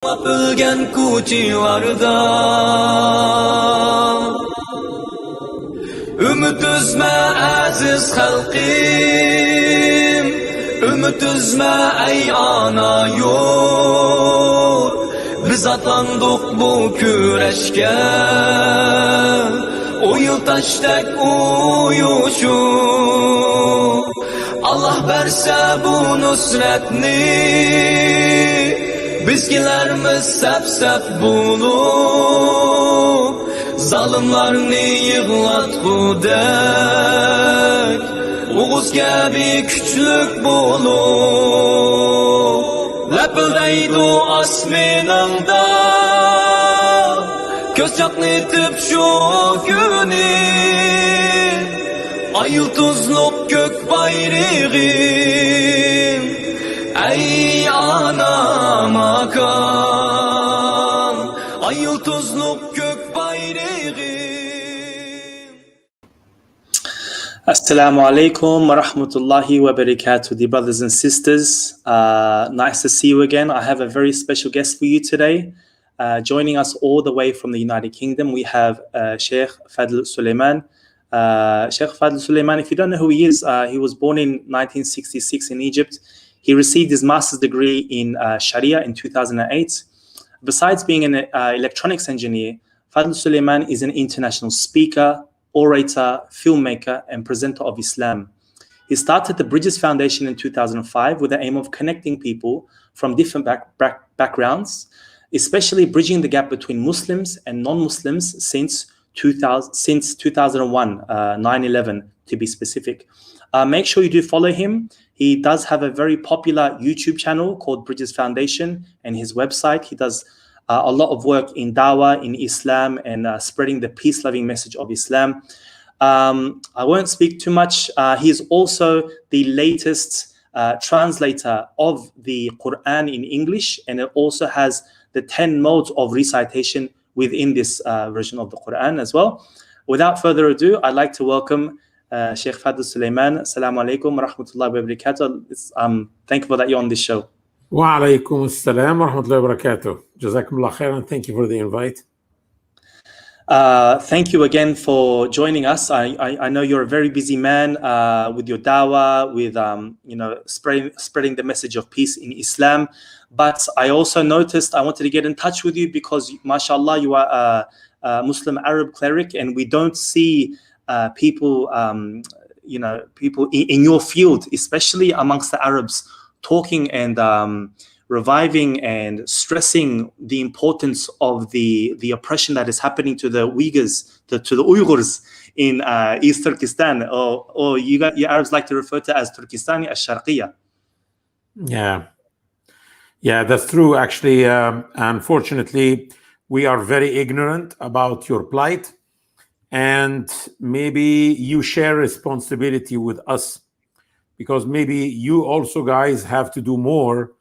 Öpülgen ko'chalarda Ümit üzme aziz xalqim, ümit üzme ey ana yurt. Biz atlandık bu kurashga, o yıl taştak uyuşup. Allah berse bu nusretni, bizgilerimiz sep bulup, zalimlarni yığlatgudek, Uğuz gibi küçlük bulup. Lapıldaydı asminanda, göz çaklıtıp şu günü, ay yıldızlık gök bayrağım. Ey ana makam, ay yıldızlık gök bayrağım. Assalamu alaikum wa rahmatullahi wa barakatuh, dear brothers and sisters. Nice to see you again. I have a very special guest for you today. Joining us all the way from the United Kingdom, we have Sheikh Fadel Soliman. Sheikh Fadel Soliman, if you don't know who he is, he was born in 1966 in Egypt. He received his master's degree in Sharia in 2008. Besides being an electronics engineer, Fadel Soliman is an international speaker, orator, filmmaker, and presenter of Islam. He started the Bridges Foundation in 2005 with the aim of connecting people from different backgrounds, especially bridging the gap between Muslims and non-Muslims since 2001, 9/11 to be specific. Make sure you do follow him. He does have a very popular YouTube channel called Bridges Foundation, and his website. He does a lot of work in dawah, in Islam, and spreading the peace-loving message of Islam. I won't speak too much. He is also the latest translator of the Quran in English, and it also has the 10 modes of recitation within this version of the Quran as well. Without further ado, I'd like to welcome Sheikh Fadel Soliman. Assalamu alaikum wa rahmatullahi wa barakatuh. Thankful that you're on this show. Wa alaikum assalam wa rahmatullahi wa barakatuh. Jazakumullah khairan. Thank you for the invite. Thank you again for joining us. I know you're a very busy man with your dawah, with spreading the message of peace in Islam. But I also noticed I wanted to get in touch with you because, mashallah, you are a Muslim Arab cleric, and we don't see people people in your field, especially amongst the Arabs, talking and reviving and stressing the importance of the oppression that is happening to the Uyghurs, to the Uyghurs in East Turkestan, or you Arabs like to refer to as Turkestani al-Sharqiyya. Yeah, that's true. Actually, unfortunately, we are very ignorant about your plight, and maybe you share responsibility with us, because maybe you also guys have to do more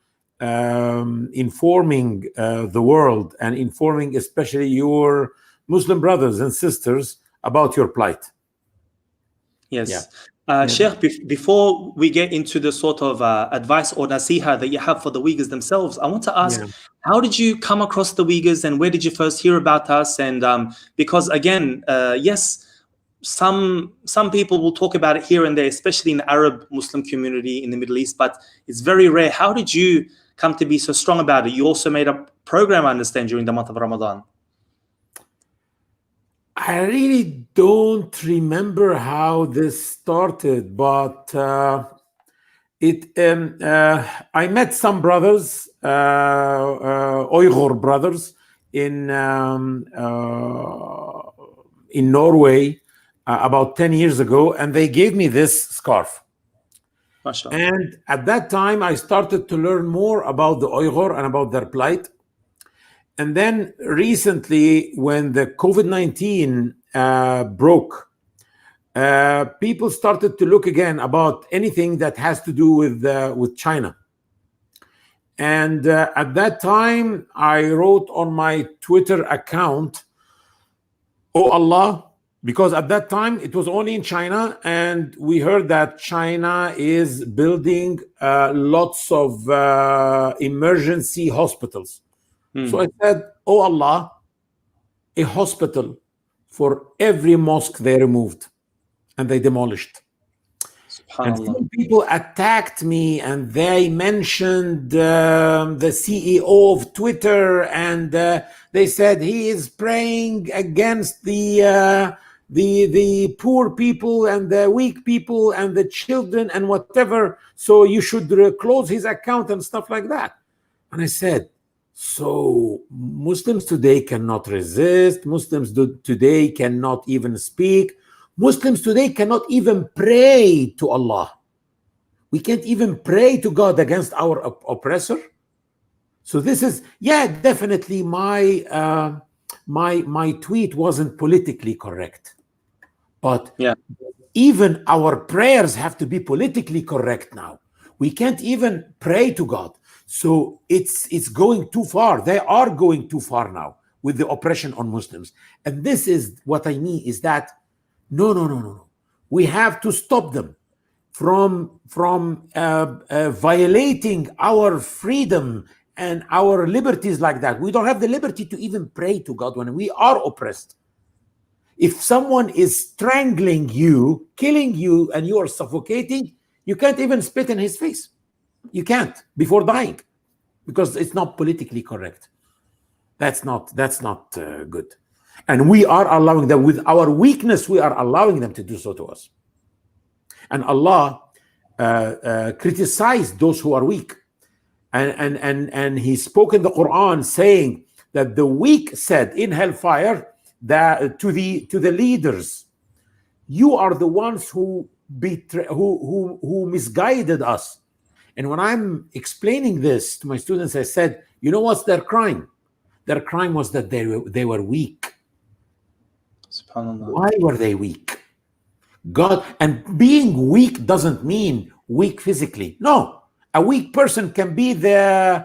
informing the world and informing especially your Muslim brothers and sisters about your plight. Yes. Yeah. Sheikh, before we get into the sort of advice or nasiha that you have for the Uyghurs themselves, I want to ask, how did you come across the Uyghurs, and where did you first hear about us? And because again, yes, some people will talk about it here and there, especially in the Arab Muslim community in the Middle East, but it's very rare. How did you come to be so strong about it? You also made a program, I understand, during the month of Ramadan. I really don't remember how this started, but I met some brothers, Uyghur brothers, in Norway about 10 years ago, and they gave me this scarf. Mashallah. And at that time, I started to learn more about the Uyghur and about their plight. And then recently, when the COVID-19 broke, people started to look again about anything that has to do with China. And at that time, I wrote on my Twitter account, "Oh Allah," because at that time it was only in China, and we heard that China is building lots of emergency hospitals So I said, oh Allah, a hospital for every mosque they removed and they demolished. And some people attacked me and they mentioned the CEO of Twitter, and they said he is praying against the poor people and the weak people and the children and whatever. So you should close his account and stuff like that. And I said, so Muslims today cannot resist. Muslims today cannot even speak. Muslims today cannot even pray to Allah. We can't even pray to God against our oppressor. So this is, yeah, definitely my tweet wasn't politically correct. But even our prayers have to be politically correct now. We can't even pray to God. So it's going too far. They are going too far now with the oppression on Muslims. And this is what I mean, is that no. We have to stop them from violating our freedom and our liberties like that. We don't have the liberty to even pray to God when we are oppressed. If someone is strangling you, killing you, and you are suffocating, you can't even spit in his face. You can't before dying, because it's not politically correct. That's not good. And we are allowing them, with our weakness, we are allowing them to do so to us. And Allah criticized those who are weak. And he spoke in the Quran saying that the weak said in hellfire that to the leaders, you are the ones who misguided us. And when I'm explaining this to my students, I said, you know what's their crime? Their crime was that they were weak. Why were they weak? God, and being weak doesn't mean weak physically. No, a weak person can be the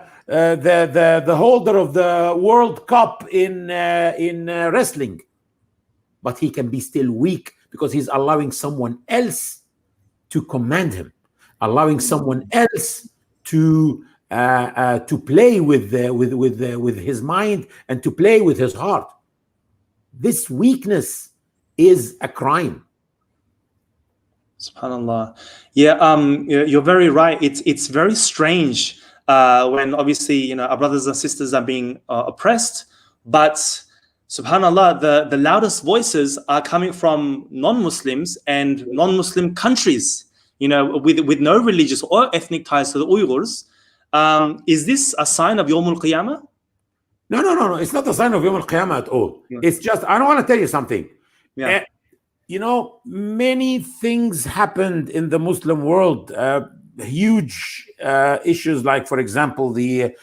holder of the World Cup in wrestling, but he can be still weak because he's allowing someone else to command him, allowing someone else to play with his mind and to play with his heart. This weakness is a crime. Subhanallah. Yeah, you're very right. It's very strange when obviously our brothers and sisters are being oppressed, but Subhanallah, the loudest voices are coming from non-Muslims and non-Muslim countries. With no religious or ethnic ties to the Uyghurs. Is this a sign of Yawm al-Qiyamah? No. It's not a sign of Yawm al-Qiyamah at all. Yeah. It's just, I don't want to tell you something. Yeah. Many things happened in the Muslim world. Huge issues, like, for example, the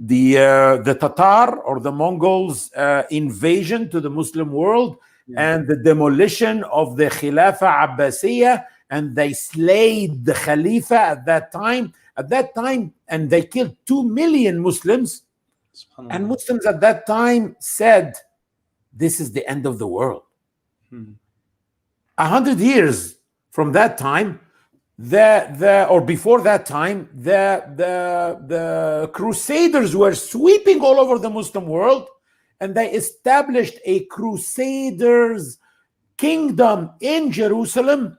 Tatar or the Mongols invasion to the Muslim world, and the demolition of the Khilafah Abbasiyah, and they slayed the Khalifa at that time, and they killed 2 million Muslims. And Muslims at that time said, this is the end of the world. 100 years from that time, or before that time, the Crusaders were sweeping all over the Muslim world, and they established a Crusaders kingdom in Jerusalem.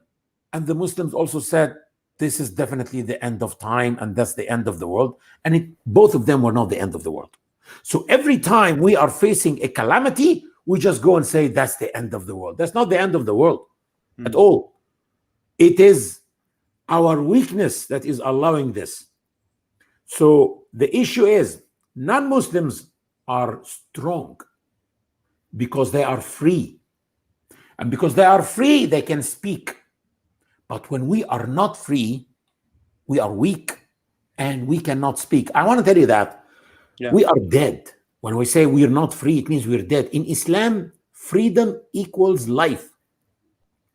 And the Muslims also said, this is definitely the end of time, and that's the end of the world. And both of them were not the end of the world. So every time we are facing a calamity, we just go and say, that's the end of the world. That's not the end of the world at all. It is our weakness that is allowing this. So the issue is, non-Muslims are strong because they are free. And because they are free, they can speak. But when we are not free, we are weak and we cannot speak. I want to tell you that we are dead. When we say we are not free, it means we're dead. In Islam, freedom equals life.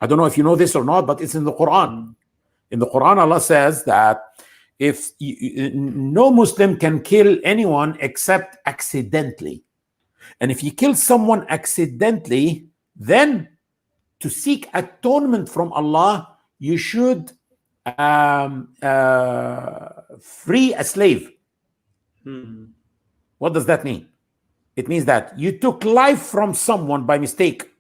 I don't know if you know this or not, but it's in the Quran. In the Quran, Allah says that if no Muslim can kill anyone except accidentally. And if you kill someone accidentally, then to seek atonement from Allah, you should free a slave. What does that mean? It means that you took life from someone by mistake.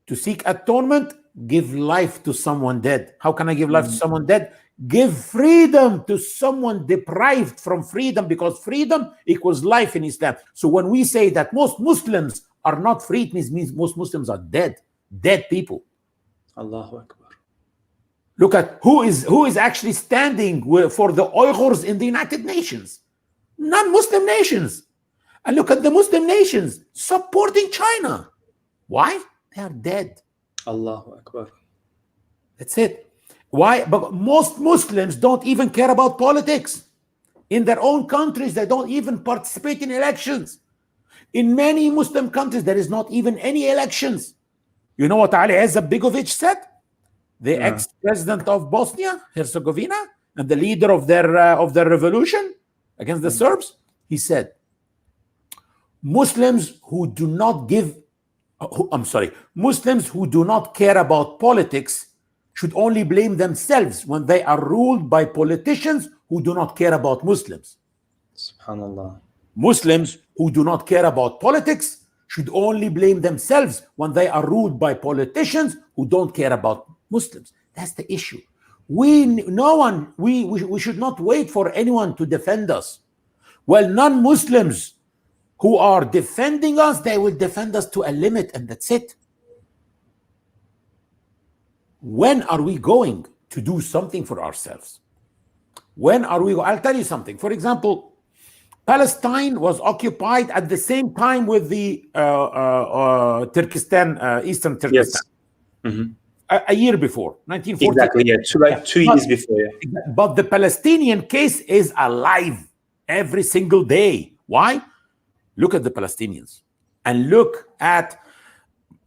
To seek atonement, give life to someone dead. How can I give life to someone dead? Give freedom to someone deprived from freedom, because freedom equals life in Islam. So when we say that most Muslims are not free, it means most Muslims are dead people. Allahu Akbar. Look at who is actually standing for the Uyghurs in the United Nations. Non-Muslim nations. And look at the Muslim nations supporting China. Why? They are dead. Allahu Akbar. That's it. Why? But most Muslims don't even care about politics. In their own countries, they don't even participate in elections. In many Muslim countries, there is not even any elections. You know what Ali Izetbegovic said? The ex-president of Bosnia Herzegovina and the leader of their revolution against the Serbs. He said, Muslims who do not care about politics should only blame themselves when they are ruled by politicians who do not care about Muslims. Subhanallah. Muslims who do not care about politics should only blame themselves when they are ruled by politicians who don't care about Muslims. That's the issue. We should not wait for anyone to defend us. Well, non-Muslims who are defending us, they will defend us to a limit, and that's it. When are we going to do something for ourselves? When are we? I'll tell you something. For example, Palestine was occupied at the same time with the Turkestan, Eastern Turkestan. Yes. Mm-hmm. A year before, 1940. Exactly, yeah. Two years before, yeah. But the Palestinian case is alive every single day. Why? Look at the Palestinians and look at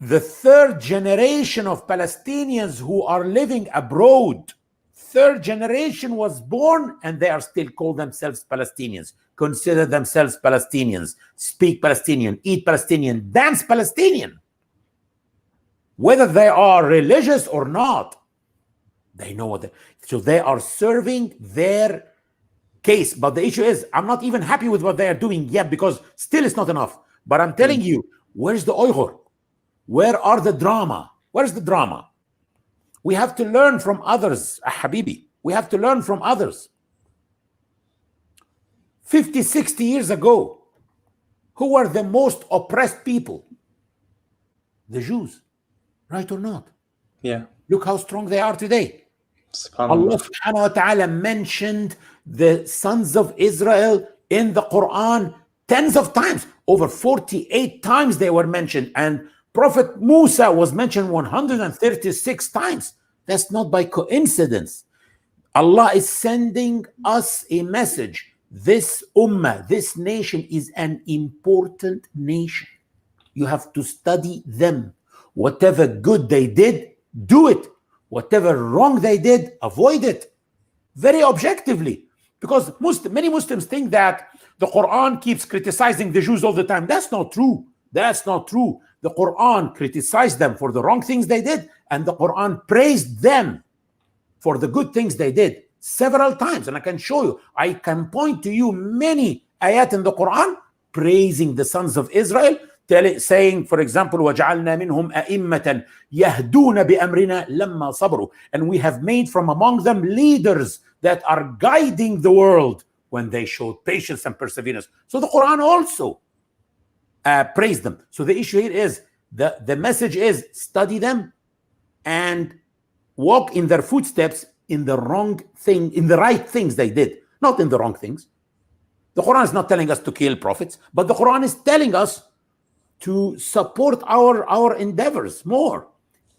the third generation of Palestinians who are living abroad. Third generation was born and they are still called themselves Palestinians, consider themselves Palestinians, speak Palestinian, eat Palestinian, dance Palestinian. Whether they are religious or not, they know what so they are serving their case. But the issue is, I'm not even happy with what they are doing yet, because still it's not enough. But I'm telling you, where's the Uyghur? Where are the drama? Where's the drama? We have to learn from others, Habibi. We have to learn from others. 50, 60 years ago, who were the most oppressed people? The Jews, right or not? Yeah. Look how strong they are today. SubhanAllah. Allah subhanahu wa ta'ala mentioned the sons of Israel in the Quran tens of times. Over 48 times they were mentioned. And Prophet Musa was mentioned 136 times. That's not by coincidence. Allah is sending us a message. This ummah, this nation is an important nation. You have to study them. Whatever good they did, do it. Whatever wrong they did, avoid it. Very objectively. Because many Muslims think that the Quran keeps criticizing the Jews all the time. That's not true. That's not true. The Quran criticized them for the wrong things they did, and the Quran praised them for the good things they did several times. And I can show you, I can point to you many ayat in the Quran praising the sons of Israel, saying, for example, وَجَعَلْنَا مِنْهُمْ أَئِمَّةً يَهْدُونَ بِأَمْرِنَا لَمَّا صَبْرُوا. And we have made from among them leaders that are guiding the world when they showed patience and perseverance. So the Quran also praised them. So the issue here is, the message is, study them and walk in their footsteps in the right things they did, not in the wrong things. The Quran is not telling us to kill prophets, but the Quran is telling us to support our endeavors more.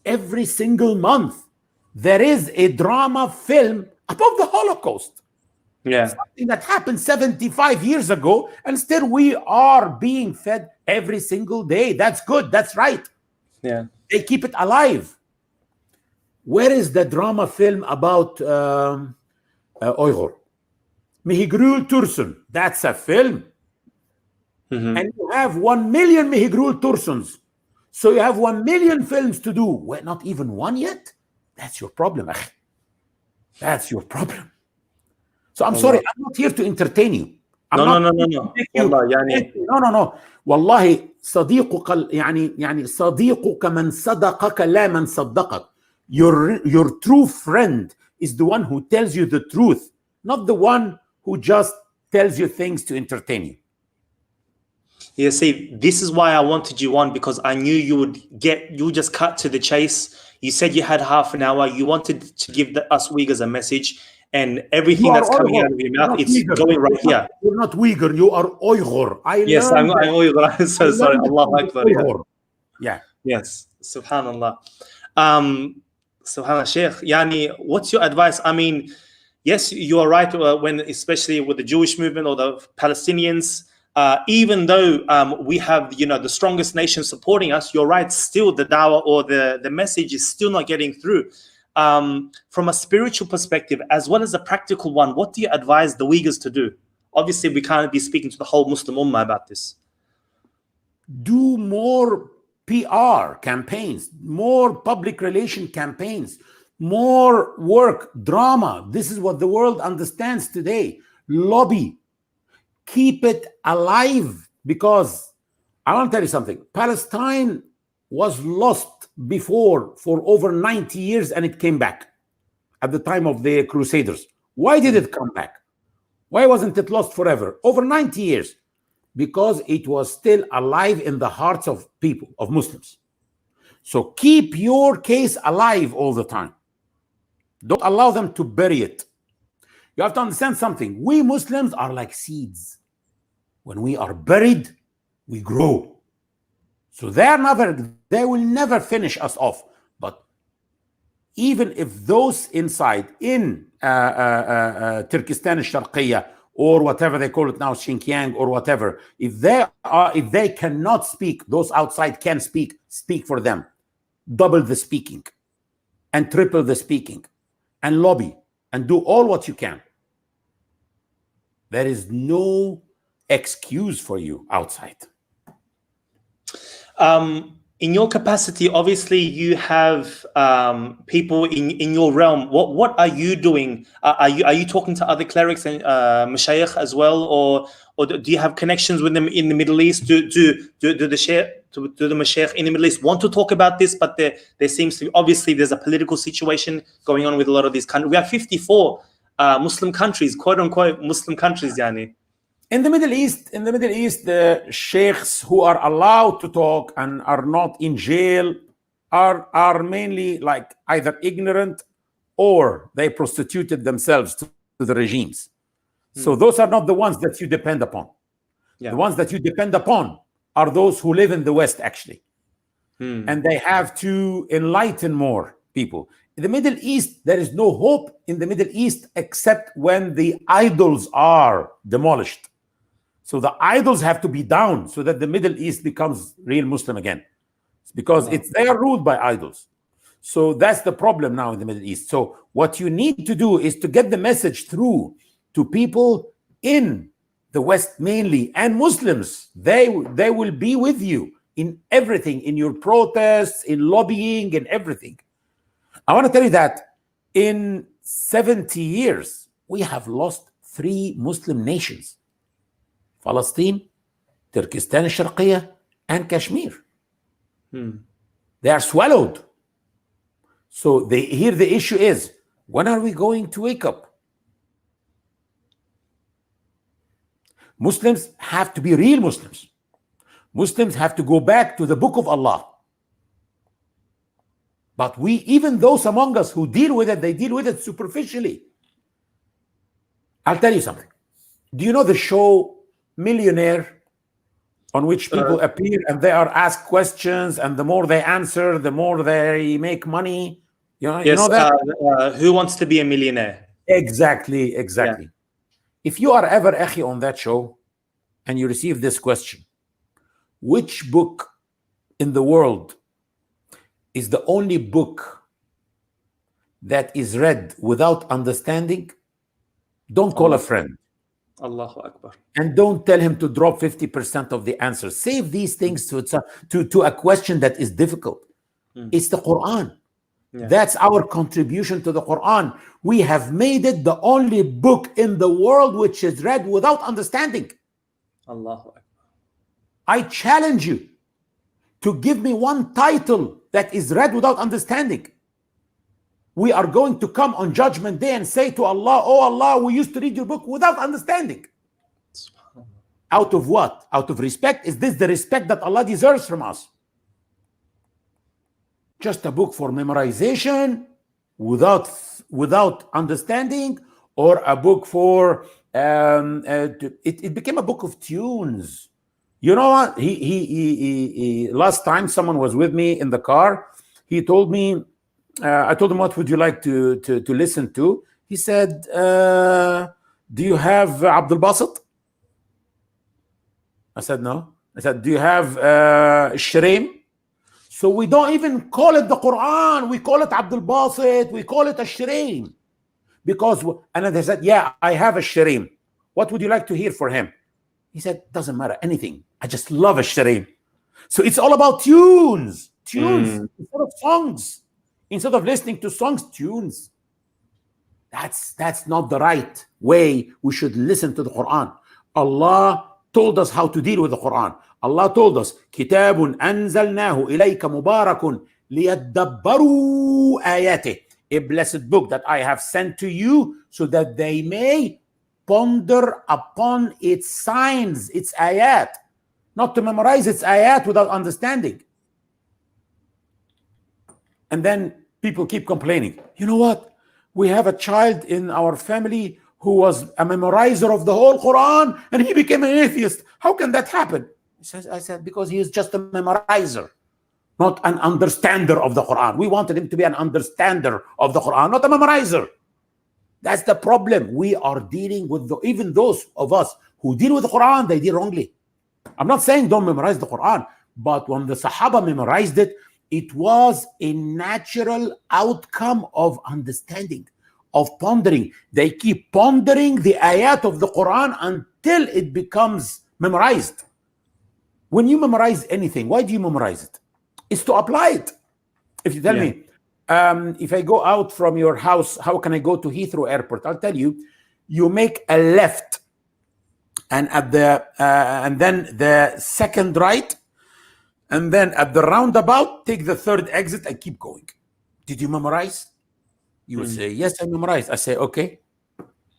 Every single month, there is a drama film about the Holocaust. Yeah. Something that happened 75 years ago, and still we are being fed every single day. That's good. That's right. Yeah. They keep it alive. Where is the drama film about Uyghur? Mihigrul Tursun. That's a film. Mm-hmm. And you have 1 million Mihigrul Tursuns. So you have 1 million films to do. Well, not even one yet? That's your problem. That's your problem. So I'm sorry, I'm not here to entertain you. No. No. والله صديقك يعني صديقك من صدقك لا من صدقك. Your true friend is the one who tells you the truth, not the one who just tells you things to entertain you. Yeah, see, this is why I wanted you on, because I knew you would just cut to the chase. You said you had half an hour. You wanted to give us Uyghurs a message, and everything that's coming out of your mouth, it's going right here. You're not Uyghur, you are Uyghur. Yes, I'm Uyghur. I'm so sorry. Allahu Akbar. Yeah. Yes. Subhanallah. Subhanallah, Sheikh. Yani, what's your advice? I mean, yes, you are right. When, especially with the Jewish movement or the Palestinians, even though we have, the strongest nation supporting us, you're right. Still, the dawah or the message is still not getting through. From a spiritual perspective, as well as a practical one, what do you advise the Uyghurs to do? Obviously, we can't be speaking to the whole Muslim Ummah about this. Do more PR campaigns, more public relation campaigns, more work, drama. This is what the world understands today. Lobby. Keep it alive, because I want to tell you something. Palestine was lost before for over 90 years, and it came back at the time of the Crusaders. Why did it come back? Why wasn't it lost forever? Over 90 years. Because it was still alive in the hearts of people, of Muslims. So keep your case alive all the time. Don't allow them to bury it. You have to understand something. We Muslims are like seeds. When we are buried, we grow. So they will never finish us off. But even if those inside in Turkestan al-Sharqiyya, or whatever they call it now, Xinjiang or whatever, if they cannot speak, those outside can speak for them. Double the speaking and triple the speaking and lobby and do all what you can. There is no excuse for you outside. In your capacity, obviously, you have people in your realm. What are you doing? Are you talking to other clerics and mashayikh as well, or do you have connections with them in the Middle East? Do the mashayikh in the Middle East want to talk about this? But there seems to be, obviously, there's a political situation going on with a lot of these countries. We have 54 Muslim countries, quote unquote Muslim countries, yani. In the Middle East, the sheikhs who are allowed to talk and are not in jail are mainly like either ignorant or they prostituted themselves to the regimes. So those are not the ones that you depend upon. The ones that you depend upon are those who live in the West, actually. And they have to enlighten more people. In the Middle East, there is no hope in the Middle East except when the idols are demolished. So the idols have to be down so that the Middle East becomes real Muslim again, because they are ruled by idols. So that's the problem now in the Middle East. So what you need to do is to get the message through to people in the West mainly, and Muslims. They will be with you in everything, in your protests, in lobbying, and everything. I want to tell you that in 70 years, we have lost 3 Muslim nations. Palestine, Turkestan al-Sharqiyya, and Kashmir. They are swallowed. So here the issue is, when are we going to wake up? Muslims have to be real Muslims. Muslims have to go back to the book of Allah. But even those among us who deal with it, they deal with it superficially. I'll tell you something. Do you know the show Millionaire, on which people appear and they are asked questions, and the more they answer, the more they make money? Yes, you know that? Who Wants to Be a Millionaire? Exactly. Yeah. If you are ever, Akhi, on that show and you receive this question, which book in the world is the only book that is read without understanding? Don't call a friend. Allahu Akbar. And don't tell him to drop 50% of the answer. Save these things to a question that is difficult. It's the Quran. That's our contribution to the Quran. We have made it the only book in the world which is read without understanding. Allahu Akbar. I challenge you to give me one title that is read without understanding. We are going to come on Judgment Day and say to Allah, oh Allah, we used to read your book without understanding. Out of what? Out of respect? Is this the respect that Allah deserves from us? Just a book for memorization without understanding, or a book for it became a book of tunes. You know what? He last time someone was with me in the car. He told me, I told him, what would you like to listen to? He said, do you have Abdul Basit? I said, no. I said, do you have Shreem? So we don't even call it the Quran. We call it Abdul Basit. We call it a Shreem. Because, and then they said, yeah, I have a Shreem. What would you like to hear for him? He said, doesn't matter, anything. I just love a Shreem. So it's all about tunes. Tunes instead of songs. Instead of listening to songs, tunes. That's not the right way we should listen to the Quran. Allah told us how to deal with the Quran. Allah told us, كِتَابٌ أَنزَلْنَاهُ إِلَيْكَ مُبَارَكٌ لِيَدَّبَّرُوا آيَاتِهِ. A blessed book that I have sent to you so that they may ponder upon its signs, its ayat. Not to memorize its ayat without understanding. And then people keep complaining. You know what? We have a child in our family who was a memorizer of the whole Quran and he became an atheist. How can that happen? I said, because he is just a memorizer, not an understander of the Quran. We wanted him to be an understander of the Quran, not a memorizer. That's the problem. We are dealing with even those of us who deal with the Quran, they deal wrongly. I'm not saying don't memorize the Quran, but when the Sahaba memorized it, it was a natural outcome of understanding, of pondering. They keep pondering the ayat of the Quran until it becomes memorized. When you memorize anything, why do you memorize it? It's to apply it. If you tell me, if I go out from your house, how can I go to Heathrow Airport? I'll tell you, you make a left, and at the and then the second right, and then at the roundabout, take the third exit and keep going. Did you memorize? You would say, yes, I memorized. I say, okay,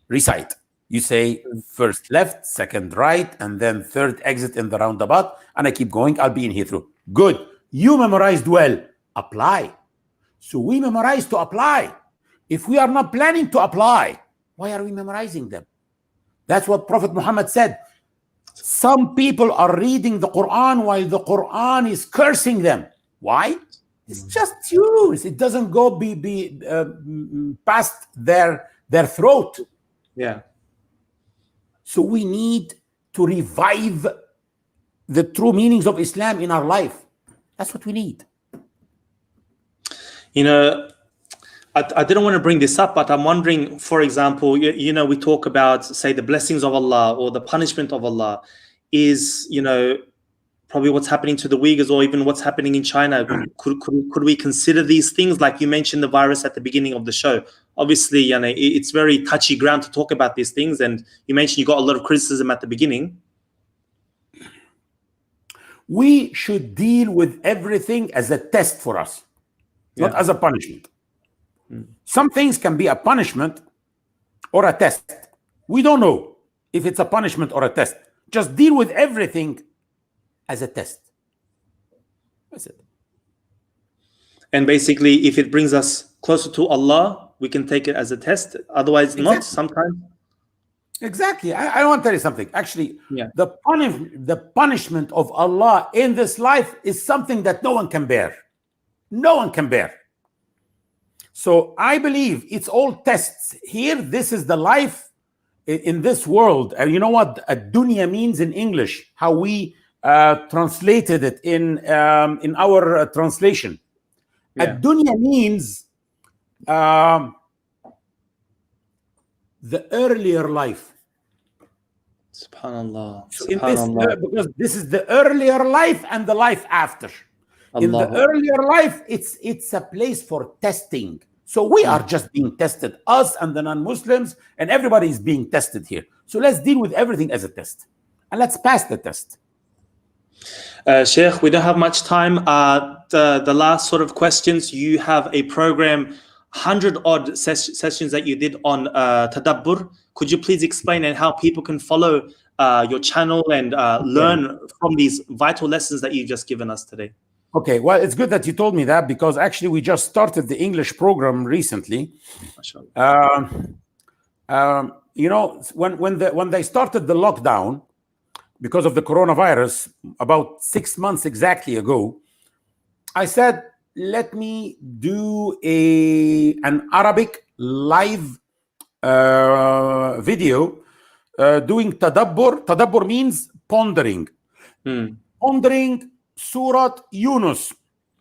recite. You say first left, second right, and then third exit in the roundabout, and I keep going. I'll be in Heathrow. Good. You memorized well. Apply. So we memorize to apply. If we are not planning to apply, why are we memorizing them? That's what Prophet Muhammad said. Some people are reading the Quran while the Quran is cursing them. Why? It's just tunes. It doesn't go past their throat. Yeah. So we need to revive the true meanings of Islam in our life. That's what we need. You know, I didn't want to bring this up, but I'm wondering, for example, you know, we talk about, say, the blessings of Allah or the punishment of Allah is, you know, probably what's happening to the Uyghurs or even what's happening in China. Could we consider these things? Like you mentioned the virus at the beginning of the show. Obviously, you know, it's very touchy ground to talk about these things. And you mentioned you got a lot of criticism at the beginning. We should deal with everything as a test for us, not as a punishment. Some things can be a punishment or a test. We don't know if it's a punishment or a test. Just deal with everything as a test. That's it. And basically, if it brings us closer to Allah, we can take it as a test. Otherwise, not sometimes. Exactly. I want to tell you something. Actually, the punishment of Allah in this life is something that no one can bear. No one can bear. So I believe it's all tests. Here, this is the life in this world. And you know what dunya means in English? How we translated it in our translation. Dunya means the earlier life. Subhanallah. So because this is the earlier life and the life after. In the earlier life, it's a place for testing. So we are just being tested, us and the non-Muslims, and everybody is being tested here. So let's deal with everything as a test, and let's pass the test. Sheikh, we don't have much time. The last sort of questions, you have a program, 100 odd sessions that you did on Tadabbur. Could you please explain and how people can follow your channel and learn from these vital lessons that you've just given us today? Okay, well, it's good that you told me that, because actually we just started the English program recently. You know, when they started the lockdown because of the coronavirus about 6 months exactly ago, I said, let me do an Arabic live video doing tadabbur. Tadabbur means pondering. Pondering Surat Yunus,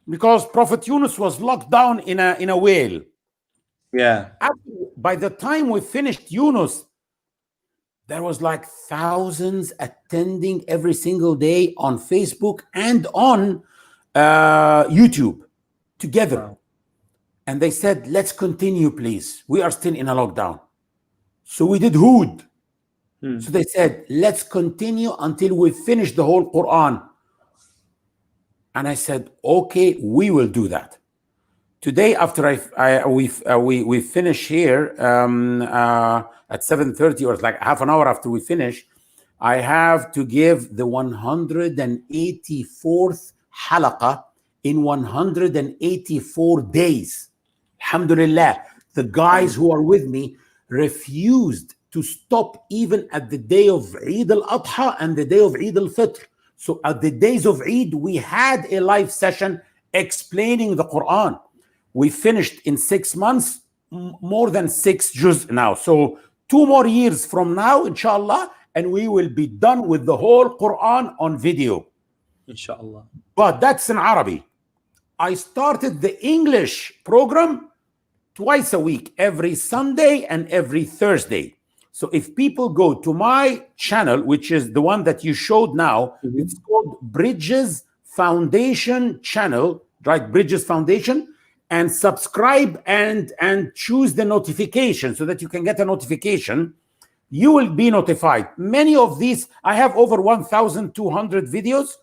because Prophet Yunus was locked down in a whale. Yeah. By the time we finished Yunus, there was like thousands attending every single day on Facebook and on YouTube together. Wow. And they said, let's continue, please. We are still in a lockdown. So we did Hud. So they said, let's continue until we finish the whole Quran. And I said, okay, we will do that. Today, after we finish here at 7:30, or like half an hour after we finish, I have to give the 184th halaqah in 184 days. Alhamdulillah, the guys who are with me refused to stop even at the day of Eid al-Adha and the day of Eid al-Fitr. So at the days of Eid, we had a live session explaining the Quran. We finished in 6 months, more than 6 juz now. So 2 more years from now, inshallah, and we will be done with the whole Quran on video. Inshallah. But that's in Arabic. I started the English program twice a week, every Sunday and every Thursday. So if people go to my channel, which is the one that you showed now, it's called Bridges Foundation channel, right? Bridges Foundation, and subscribe and choose the notification so that you can get a notification. You will be notified. Many of these, I have over 1,200 videos.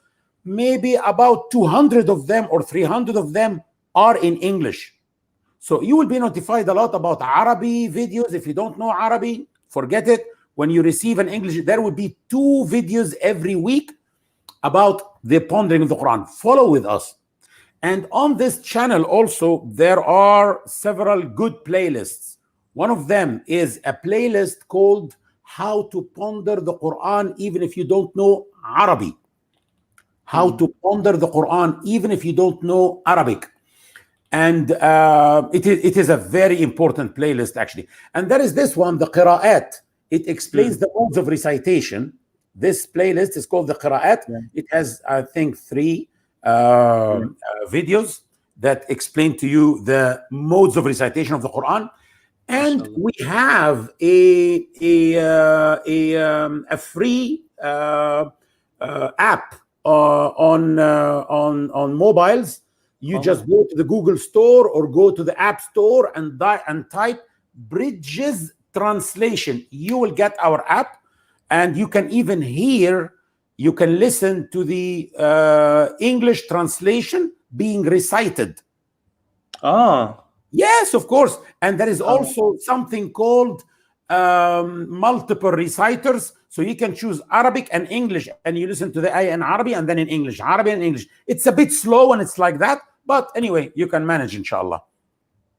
Maybe about 200 of them or 300 of them are in English. So you will be notified a lot about Arabic videos. If you don't know Arabic, forget it. When you receive an English, there will be 2 videos every week about the pondering of the Quran. Follow with us. And on this channel also, there are several good playlists. One of them is a playlist called How to Ponder the Quran Even If You Don't Know Arabic. How to ponder the Quran even if you don't know Arabic. And it is a very important playlist, actually. And there is this one, the Qira'at. It explains the modes of recitation. This playlist is called the Qira'at. It has, I think, 3 videos that explain to you the modes of recitation of the Quran. And we have a free app on mobiles. You just go to the Google Store or go to the App Store and type Bridges Translation. You will get our app, and you can even you can listen to the English translation being recited. Yes, of course. And there is also something called multiple reciters. So you can choose Arabic and English, and you listen to the ayah in Arabic and then in English, Arabic and English. It's a bit slow and it's like that, but anyway, you can manage, inshallah.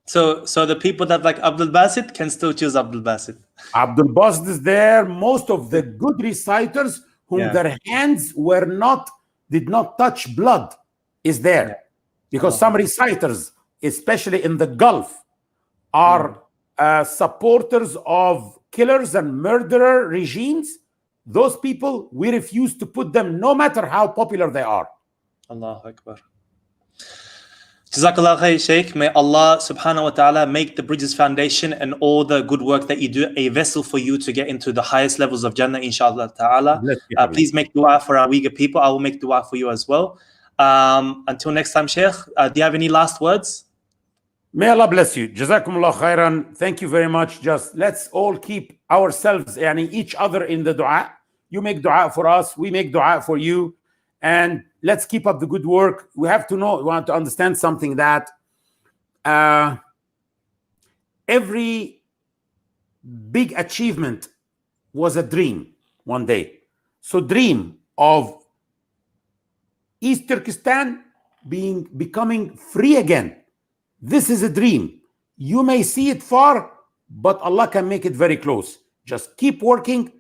So the people that like Abdul Basit can still choose Abdul Basit. Abdul Basit is there. Most of the good reciters whom their hands did not touch blood is there. Because some reciters, especially in the Gulf, are supporters of killers and murderer regimes. Those people, we refuse to put them, no matter how popular they are. Allahu Akbar. Jazakallah khair, Shaykh. May Allah subhanahu wa ta'ala make the Bridges Foundation and all the good work that you do a vessel for you to get into the highest levels of Jannah, inshallah ta'ala. Please make dua for our Uyghur people. I will make dua for you as well. Until next time, Shaykh, do you have any last words? May Allah bless you. Jazakumullah khairan. Thank you very much. Just let's all keep ourselves, each other in the dua. You make dua for us. We make dua for you. And let's keep up the good work. We have to know, we want to understand something, that every big achievement was a dream one day. So dream of East Turkestan becoming free again. This is a dream. You may see it far, but Allah can make it very close. Just keep working,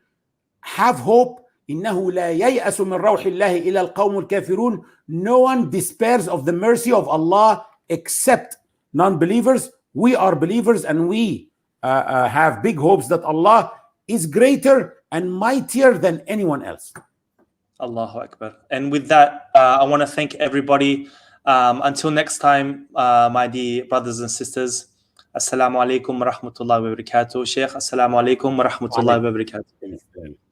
have hope. إنه لا ييأس من روح الله إلى القوم الكافرون. No one despairs of the mercy of Allah except non-believers. We are believers, and we have big hopes that Allah is greater and mightier than anyone else. Allahu Akbar. And with that, I want to thank everybody. Until next time, my dear brothers and sisters, Assalamu alaikum wa rahmatullahi wa barakatuh. Sheikh, Assalamu alaikum wa rahmatullahi wa barakatuh.